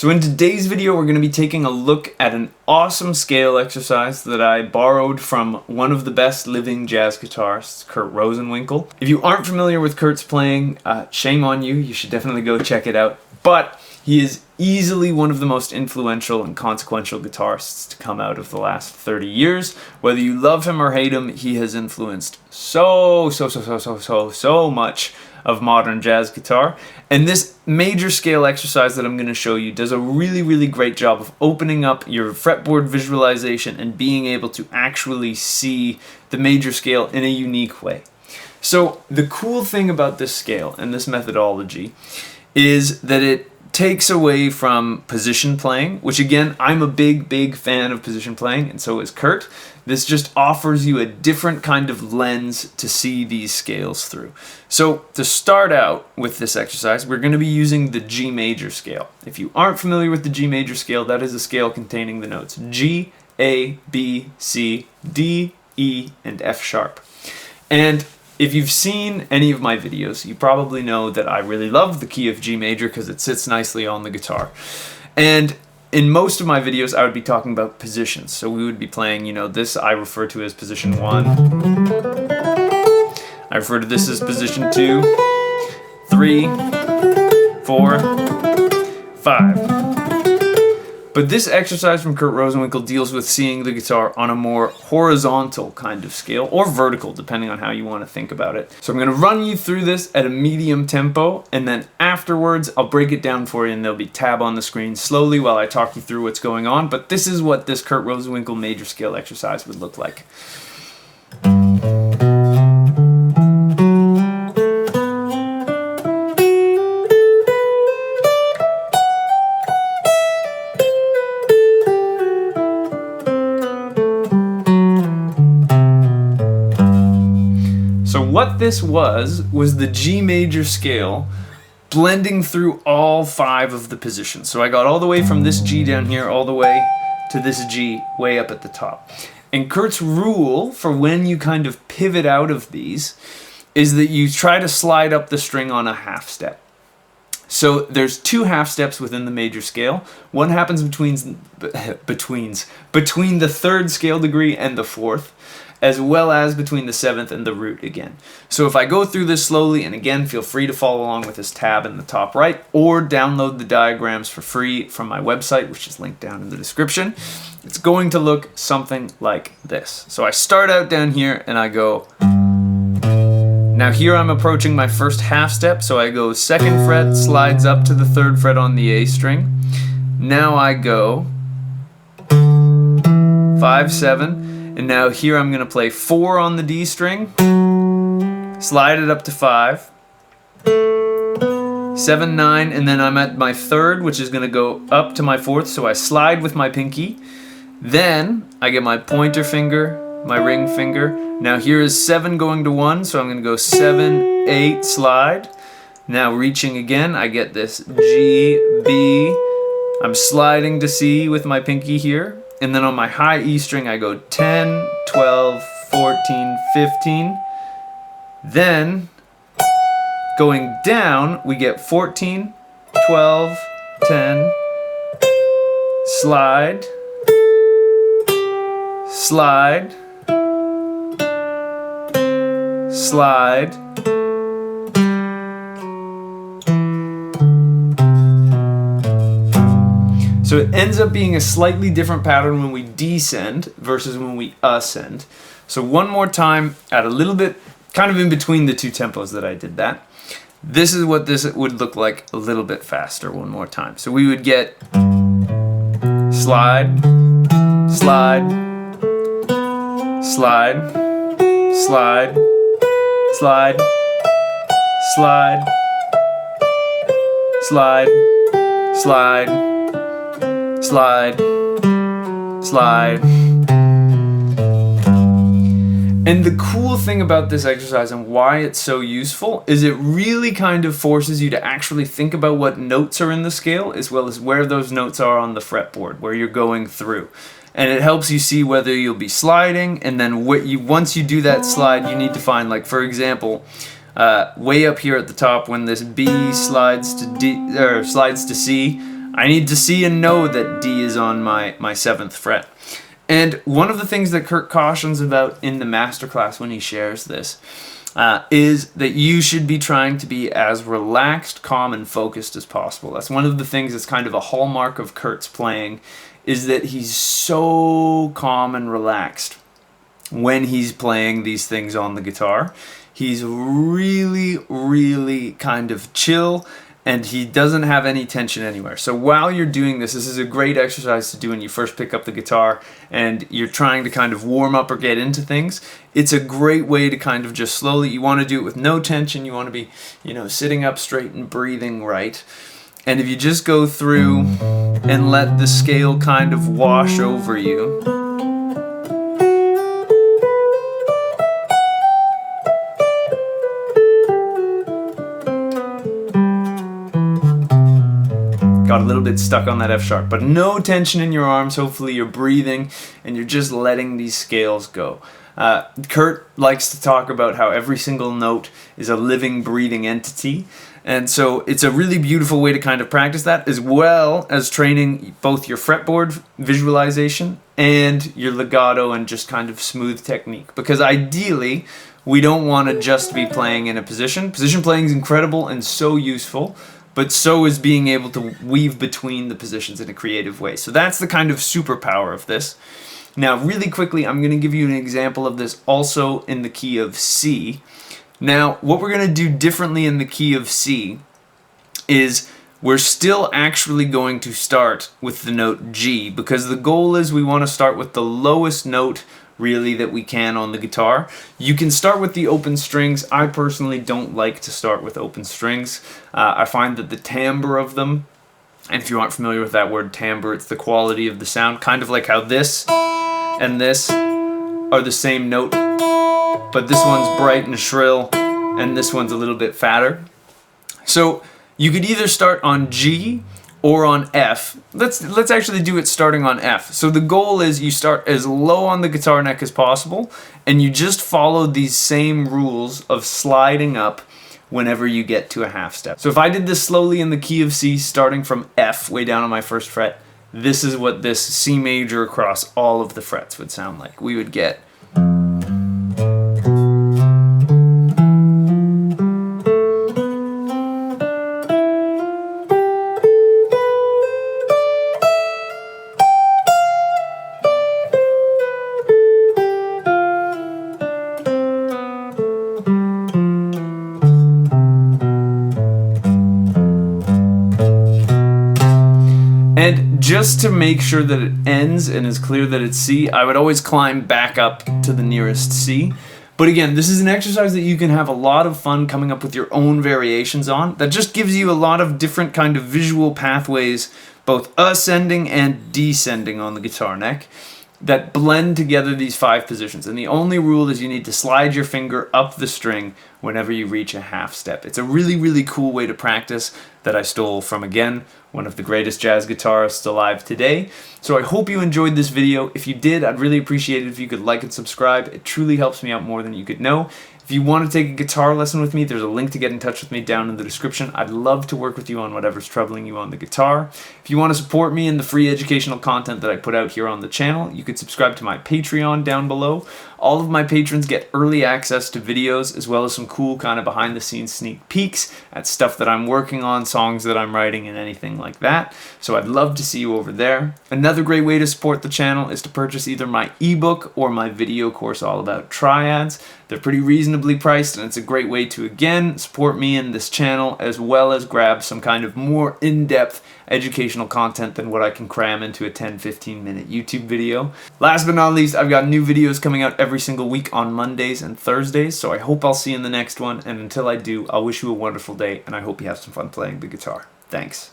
So in today's video, we're going to be taking a look at an awesome scale exercise that I borrowed from one of the best living jazz guitarists, Kurt Rosenwinkel. If you aren't familiar with Kurt's playing, shame on you. You should definitely go check it out. But he is easily one of the most influential and consequential guitarists to come out of the last 30 years. Whether you love him or hate him, he has influenced so much of modern jazz guitar. And this major scale exercise that I'm going to show you does a really great job of opening up your fretboard visualization and being able to actually see the major scale in a unique way. So the cool thing about this scale and this methodology is that it takes away from position playing, which again, I'm a big fan of position playing, and so is Kurt. This just offers you a different kind of lens to see these scales through. So to start out with this exercise, we're going to be using the G major scale. If you aren't familiar with the G major scale, that is a scale containing the notes G, A, B, C, D, E, and F sharp. And if you've seen any of my videos, you probably know that I really love the key of G major because it sits nicely on the guitar. And in most of my videos, I would be talking about positions. So we would be playing, this I refer to as position 1. I refer to this as position 2, 3, 4, 5. But this exercise from Kurt Rosenwinkel deals with seeing the guitar on a more horizontal kind of scale, or vertical, depending on how you want to think about it. So I'm going to run you through this at a medium tempo, and then afterwards I'll break it down for you, and there'll be tab on the screen slowly while I talk you through what's going on. But this is what this Kurt Rosenwinkel major scale exercise would look like. So what this was the G major scale blending through all 5 of the positions. So I got all the way from this G down here all the way to this G way up at the top. And Kurt's rule for when you kind of pivot out of these is that you try to slide up the string on a half step. So there's 2 half steps within the major scale. One happens between the 3rd scale degree and the 4th, as well as between the 7th and the root again. So if I go through this slowly, and again, feel free to follow along with this tab in the top right, or download the diagrams for free from my website, which is linked down in the description. It's going to look something like this. So I start out down here and I go. Now here I'm approaching my first half step, so I go 2nd fret, slides up to the 3rd fret on the A string. Now I go 5, 7, and now here I'm going to play 4 on the D string, slide it up to 5, 7, 9, and then I'm at my 3rd, which is going to go up to my 4th, so I slide with my pinky. Then I get my pointer finger, my ring finger. Now here is 7 going to 1, so I'm going to go 7, 8, slide. Now reaching again, I get this G, B. I'm sliding to C with my pinky here. And then on my high E string, I go 10, 12, 14, 15. Then, going down, we get 14, 12, 10, slide, slide, slide, so it ends up being a slightly different pattern when we descend versus when we ascend. So one more time at a little bit, kind of in between the 2 tempos that I did that. This is what this would look like a little bit faster one more time. So we would get slide, slide, slide, slide, slide, slide, slide, slide, slide, slide. And the cool thing about this exercise and why it's so useful is it really kind of forces you to actually think about what notes are in the scale as well as where those notes are on the fretboard, where you're going through. And it helps you see whether you'll be sliding, and then once you do that slide, you need to find, like, for example, way up here at the top when this B slides to D or slides to C, I need to see and know that D is on my 7th fret. And one of the things that Kurt cautions about in the masterclass when he shares this is that you should be trying to be as relaxed, calm, and focused as possible. That's one of the things that's kind of a hallmark of Kurt's playing, is that he's so calm and relaxed when he's playing these things on the guitar. He's really, really kind of chill, and he doesn't have any tension anywhere. So while you're doing this is a great exercise to do when you first pick up the guitar and you're trying to kind of warm up or get into things. It's a great way to kind of just slowly, you want to do it with no tension, you want to be, sitting up straight and breathing right. And if you just go through and let the scale kind of wash over you, got a little bit stuck on that F sharp, but no tension in your arms. Hopefully you're breathing and you're just letting these scales go. Kurt likes to talk about how every single note is a living, breathing entity. And so it's a really beautiful way to kind of practice that, as well as training both your fretboard visualization and your legato and just kind of smooth technique. Because ideally, we don't want to just be playing in a position. Position playing is incredible and so useful, but so is being able to weave between the positions in a creative way. So that's the kind of superpower of this. Now, really quickly, I'm going to give you an example of this also in the key of C. Now, what we're going to do differently in the key of C is we're still actually going to start with the note G, because the goal is we want to start with the lowest note really that we can on the guitar. You can start with the open strings. I personally don't like to start with open strings. I find that the timbre of them, and if you aren't familiar with that word timbre, it's the quality of the sound, kind of like how this and this are the same note, but this one's bright and shrill and this one's a little bit fatter. So you could either start on G or on F. Let's actually do it starting on F. So the goal is you start as low on the guitar neck as possible, and you just follow these same rules of sliding up whenever you get to a half step. So if I did this slowly in the key of C, starting from F way down on my 1st fret, this is what this C major across all of the frets would sound like. We would get And just to make sure that it ends and is clear that it's C, I would always climb back up to the nearest C. But again, this is an exercise that you can have a lot of fun coming up with your own variations on. That just gives you a lot of different kind of visual pathways, both ascending and descending on the guitar neck, that blend together these 5 positions. And the only rule is you need to slide your finger up the string whenever you reach a half step. It's a really, really cool way to practice that I stole from, again, one of the greatest jazz guitarists alive today. So I hope you enjoyed this video. If you did, I'd really appreciate it if you could like and subscribe. It truly helps me out more than you could know. If you want to take a guitar lesson with me, there's a link to get in touch with me down in the description. I'd love to work with you on whatever's troubling you on the guitar. If you want to support me in the free educational content that I put out here on the channel, you could subscribe to my Patreon down below. All of my patrons get early access to videos, as well as some cool kind of behind the scenes sneak peeks at stuff that I'm working on, songs that I'm writing, and anything like that. So I'd love to see you over there. Another great way to support the channel is to purchase either my ebook or my video course all about triads. They're pretty reasonably priced, and it's a great way to, again, support me in this channel, as well as grab some kind of more in-depth educational content than what I can cram into a 10-15 minute YouTube video. Last but not least, I've got new videos coming out every single week on Mondays and Thursdays, so I hope I'll see you in the next one, and until I do, I'll wish you a wonderful day, and I hope you have some fun playing the guitar. Thanks.